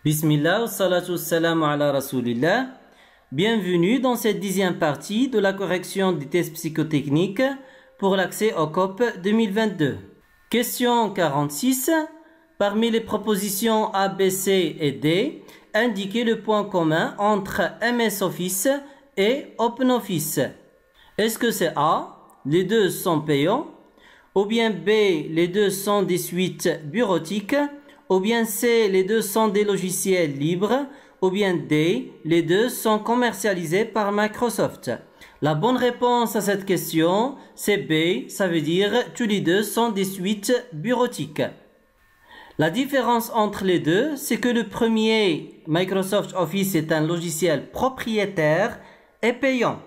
Bismillah, salatu salam ala rasulillah. Bienvenue dans cette 10e partie de la correction des tests psychotechniques pour l'accès au COP 2022. Question 46. Parmi les propositions A, B, C et D, indiquez le point commun entre MS Office et OpenOffice. Est-ce que c'est A, les deux sont payants, ou bien B, les deux sont des suites bureautiques, ou bien C, les deux sont des logiciels libres, ou bien D, les deux sont commercialisés par Microsoft. La bonne réponse à cette question, c'est B, ça veut dire tous les deux sont des suites bureautiques. La différence entre les deux, c'est que le premier, Microsoft Office, est un logiciel propriétaire et payant.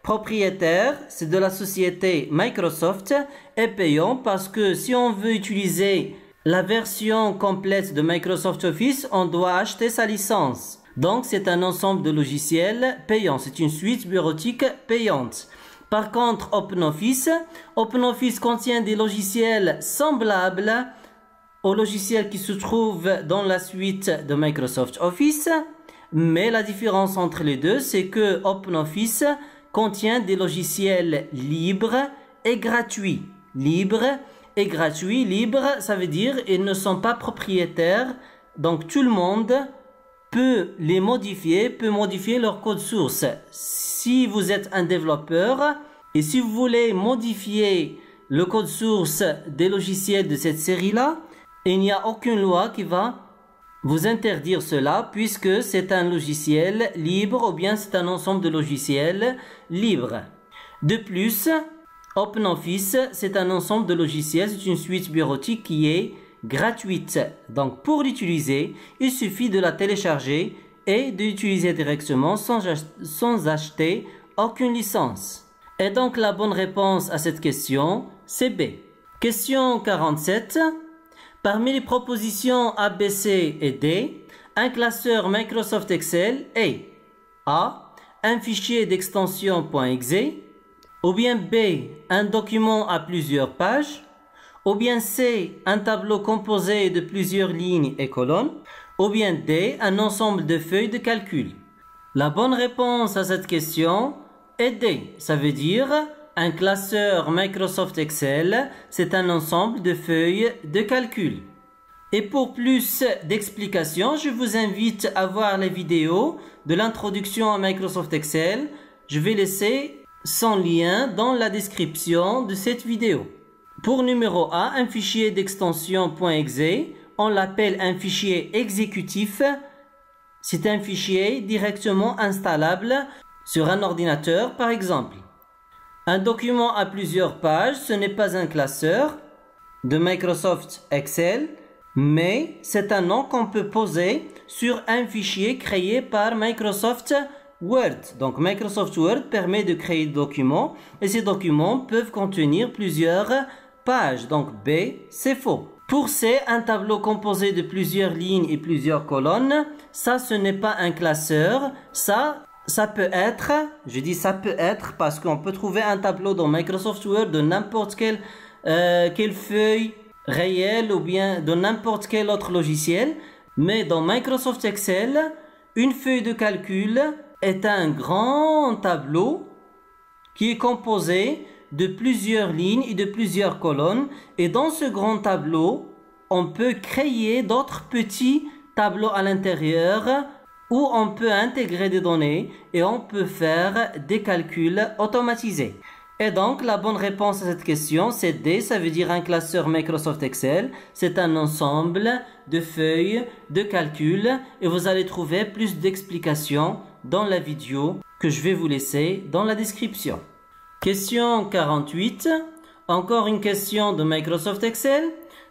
Propriétaire, c'est de la société Microsoft, et payant parce que si on veut utiliser la version complète de Microsoft Office, on doit acheter sa licence. Donc, c'est un ensemble de logiciels payants. C'est une suite bureautique payante. Par contre, OpenOffice contient des logiciels semblables aux logiciels qui se trouvent dans la suite de Microsoft Office. Mais la différence entre les deux, c'est que OpenOffice contient des logiciels libres et gratuits. Libres, ça veut dire ils ne sont pas propriétaires, donc tout le monde peut les modifier, peut modifier leur code source. Si vous êtes un développeur et si vous voulez modifier le code source des logiciels de cette série-là, il n'y a aucune loi qui va vous interdire cela puisque c'est un logiciel libre ou bien c'est un ensemble de logiciels libres. De plus, OpenOffice, c'est un ensemble de logiciels, c'est une suite bureautique qui est gratuite. Donc pour l'utiliser, il suffit de la télécharger et de l'utiliser directement sans acheter aucune licence. Et donc la bonne réponse à cette question, c'est B. Question 47. Parmi les propositions A, B, C et D, un classeur Microsoft Excel est A. Un fichier d'extension .exe, ou bien B. Un document à plusieurs pages, ou bien C. Un tableau composé de plusieurs lignes et colonnes, ou bien D. Un ensemble de feuilles de calcul. La bonne réponse à cette question est D. Ça veut dire un classeur Microsoft Excel, c'est un ensemble de feuilles de calcul. Et pour plus d'explications, je vous invite à voir les vidéos de l'introduction à Microsoft Excel. Je vais laisser son lien dans la description de cette vidéo. Pour numéro A, un fichier d'extension .exe, on l'appelle un fichier exécutif. C'est un fichier directement installable sur un ordinateur par exemple. Un document à plusieurs pages, ce n'est pas un classeur de Microsoft Excel, mais c'est un nom qu'on peut poser sur un fichier créé par Microsoft Word. Donc Microsoft Word permet de créer des documents et ces documents peuvent contenir plusieurs pages. Donc B, c'est faux. Pour C, un tableau composé de plusieurs lignes et plusieurs colonnes, ça ce n'est pas un classeur, ça peut être, je dis ça peut être parce qu'on peut trouver un tableau dans Microsoft Word de n'importe quelle feuille réelle ou bien de n'importe quel autre logiciel. Mais dans Microsoft Excel, une feuille de calcul est un grand tableau qui est composé de plusieurs lignes et de plusieurs colonnes. Et dans ce grand tableau, on peut créer d'autres petits tableaux à l'intérieur où on peut intégrer des données et on peut faire des calculs automatisés. Et donc, la bonne réponse à cette question, c'est D, ça veut dire un classeur Microsoft Excel. C'est un ensemble de feuilles de calcul et vous allez trouver plus d'explications dans la vidéo que je vais vous laisser dans la description. Question 48. Encore une question de Microsoft Excel.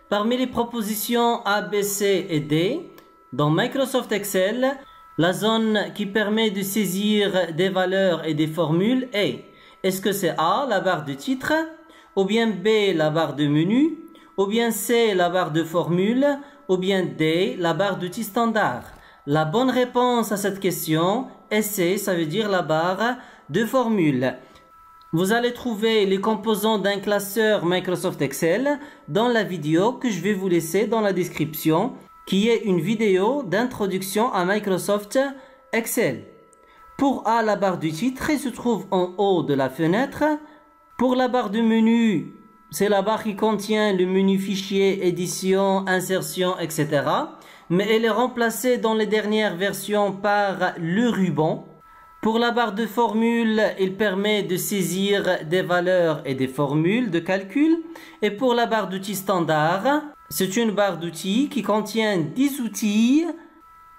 Parmi les propositions A, B, C et D, dans Microsoft Excel, la zone qui permet de saisir des valeurs et des formules est: est-ce que c'est A, la barre de titre, ou bien B, la barre de menu, ou bien C, la barre de formule, ou bien D, la barre d'outils standard? La bonne réponse à cette question est C, ça veut dire la barre de formule. Vous allez trouver les composants d'un classeur Microsoft Excel dans la vidéo que je vais vous laisser dans la description qui est une vidéo d'introduction à Microsoft Excel. Pour A, la barre du titre se trouve en haut de la fenêtre. Pour la barre de menu, c'est la barre qui contient le menu fichier, édition, insertion, etc. Mais elle est remplacée dans les dernières versions par le ruban. Pour la barre de formule, il permet de saisir des valeurs et des formules de calcul. Et pour la barre d'outils standard, c'est une barre d'outils qui contient 10 outils,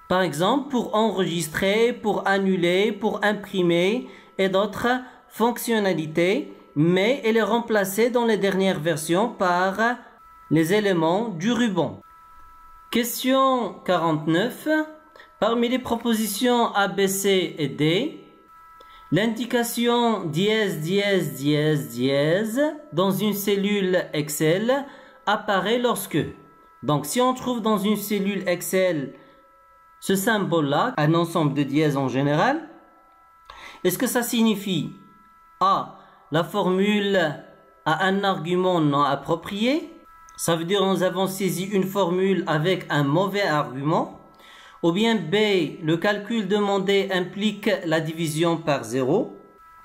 par exemple pour enregistrer, pour annuler, pour imprimer et d'autres fonctionnalités. Mais elle est remplacée dans les dernières versions par les éléments du ruban. Question 49. Parmi les propositions A, B, C et D, l'indication dièse, dièse, dièse, dièse dans une cellule Excel apparaît lorsque. Donc si on trouve dans une cellule Excel ce symbole-là, un ensemble de dièses en général, est-ce que ça signifie A, la formule a un argument non approprié? Ça veut dire que nous avons saisi une formule avec un mauvais argument. Ou bien B, le calcul demandé implique la division par 0.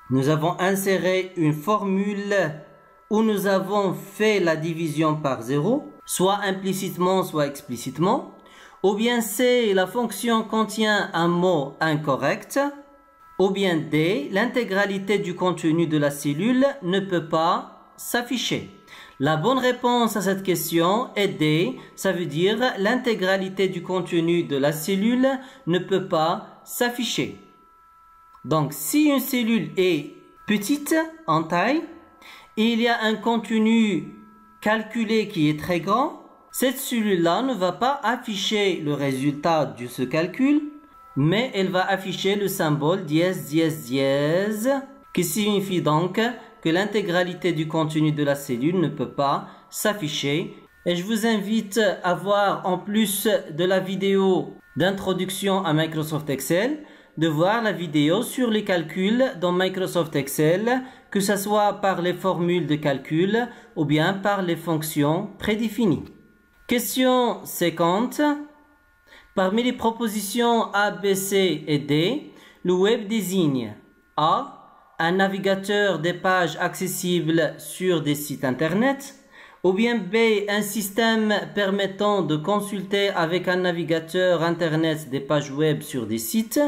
Nous avons inséré une formule où nous avons fait la division par 0, soit implicitement, soit explicitement. Ou bien C, la fonction contient un mot incorrect. Ou bien D, l'intégralité du contenu de la cellule ne peut pas s'afficher. La bonne réponse à cette question est D, ça veut dire l'intégralité du contenu de la cellule ne peut pas s'afficher. Donc si une cellule est petite en taille et il y a un contenu calculé qui est très grand, cette cellule-là ne va pas afficher le résultat de ce calcul, mais elle va afficher le symbole dièse, dièse, dièse, qui signifie donc que l'intégralité du contenu de la cellule ne peut pas s'afficher. Et je vous invite à voir, en plus de la vidéo d'introduction à Microsoft Excel, de voir la vidéo sur les calculs dans Microsoft Excel, que ce soit par les formules de calcul ou bien par les fonctions prédéfinies. Question 50. Parmi les propositions A, B, C et D, le web désigne A, un navigateur des pages accessibles sur des sites internet, ou bien B, un système permettant de consulter avec un navigateur internet des pages web sur des sites,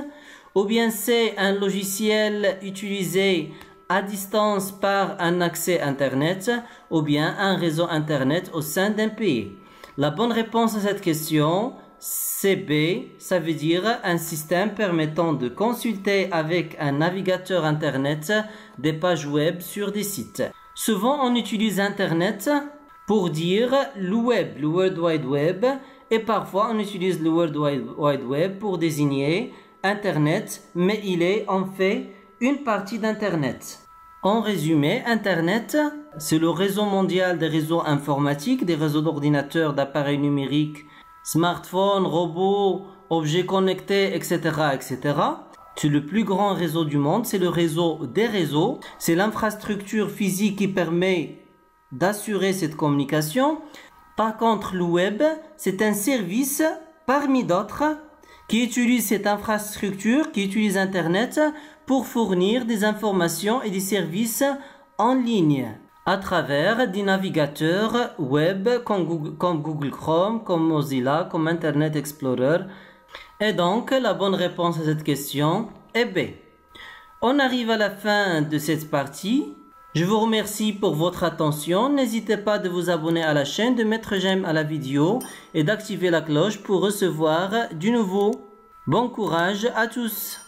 ou bien C, un logiciel utilisé à distance par un accès internet, ou bien un réseau internet au sein d'un pays. La bonne réponse à cette question, c'est B, ça veut dire un système permettant de consulter avec un navigateur internet des pages web sur des sites. Souvent on utilise internet pour dire le web, le World Wide Web, et parfois on utilise le World Wide Web pour désigner internet, mais il est en fait une partie d'internet. En résumé, internet, c'est le réseau mondial des réseaux informatiques, des réseaux d'ordinateurs, d'appareils numériques, smartphones, robots, objets connectés, etc., etc. C'est le plus grand réseau du monde, c'est le réseau des réseaux. C'est l'infrastructure physique qui permet d'assurer cette communication. Par contre, le web, c'est un service parmi d'autres qui utilise cette infrastructure, qui utilise Internet pour fournir des informations et des services en ligne à travers des navigateurs web comme Google Chrome, comme Mozilla, comme Internet Explorer. Et donc, la bonne réponse à cette question est B. On arrive à la fin de cette partie. Je vous remercie pour votre attention. N'hésitez pas de vous abonner à la chaîne, de mettre j'aime à la vidéo et d'activer la cloche pour recevoir du nouveau. Bon courage à tous!